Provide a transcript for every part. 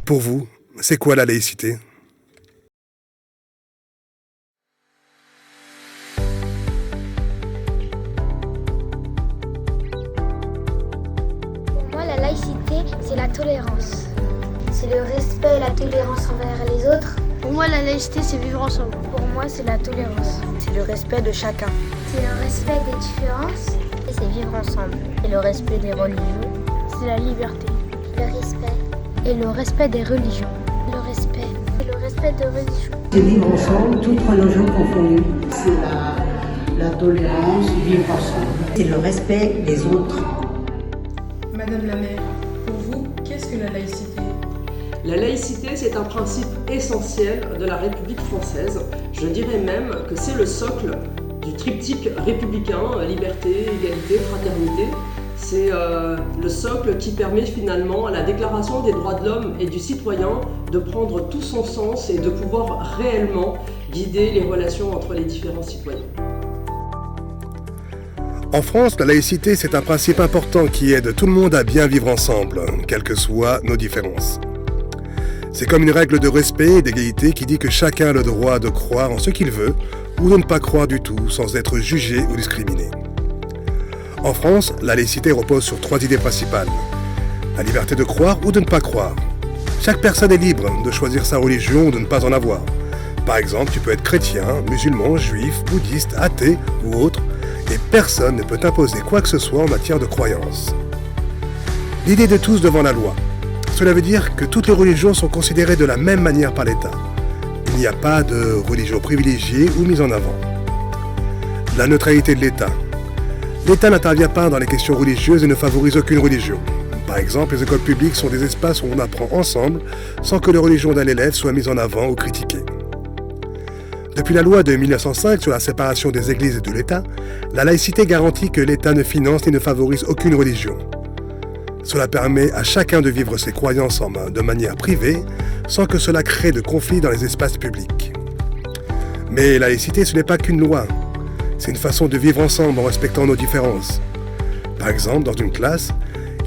Pour vous, c'est quoi la laïcité ? Pour moi, la laïcité, c'est la tolérance. C'est le respect et la tolérance envers les autres. Pour moi, la laïcité, c'est vivre ensemble. Pour moi, c'est la tolérance. C'est le respect de chacun. C'est le respect des différences. Et c'est vivre ensemble. Et le respect des religieux. C'est la liberté. Le respect. Et le respect des religions. Le respect. Et le respect des religions. C'est vivre ensemble, toutes religions confondues. C'est la tolérance, vivre ensemble. C'est le respect des autres. Madame la maire, pour vous, qu'est-ce que la laïcité ? La laïcité, c'est un principe essentiel de la République française. Je dirais même que c'est le socle du triptyque républicain, liberté, égalité, fraternité. C'est le socle qui permet finalement à la Déclaration des droits de l'homme et du citoyen de prendre tout son sens et de pouvoir réellement guider les relations entre les différents citoyens. En France, la laïcité, c'est un principe important qui aide tout le monde à bien vivre ensemble, quelles que soient nos différences. C'est comme une règle de respect et d'égalité qui dit que chacun a le droit de croire en ce qu'il veut ou de ne pas croire du tout sans être jugé ou discriminé. En France, la laïcité repose sur 3 idées principales. La liberté de croire ou de ne pas croire. Chaque personne est libre de choisir sa religion ou de ne pas en avoir. Par exemple, tu peux être chrétien, musulman, juif, bouddhiste, athée ou autre, et personne ne peut t'imposer quoi que ce soit en matière de croyance. L'idée de tous devant la loi. Cela veut dire que toutes les religions sont considérées de la même manière par l'État. Il n'y a pas de religion privilégiée ou mise en avant. La neutralité de l'État. L'État n'intervient pas dans les questions religieuses et ne favorise aucune religion. Par exemple, les écoles publiques sont des espaces où on apprend ensemble sans que la religion d'un élève soit mise en avant ou critiquée. Depuis la loi de 1905 sur la séparation des églises et de l'État, la laïcité garantit que l'État ne finance ni ne favorise aucune religion. Cela permet à chacun de vivre ses croyances de manière privée, sans que cela crée de conflits dans les espaces publics. Mais la laïcité, ce n'est pas qu'une loi. C'est une façon de vivre ensemble en respectant nos différences. Par exemple, dans une classe,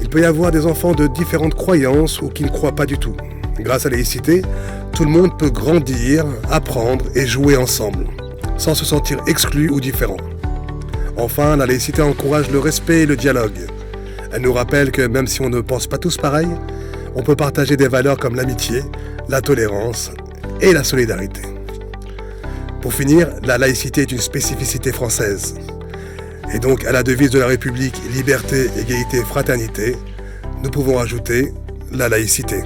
il peut y avoir des enfants de différentes croyances ou qui ne croient pas du tout. Grâce à la laïcité, tout le monde peut grandir, apprendre et jouer ensemble, sans se sentir exclu ou différent. Enfin, la laïcité encourage le respect et le dialogue. Elle nous rappelle que même si on ne pense pas tous pareil, on peut partager des valeurs comme l'amitié, la tolérance et la solidarité. Pour finir, la laïcité est une spécificité française. Et donc, à la devise de la République, liberté, égalité, fraternité, nous pouvons ajouter la laïcité.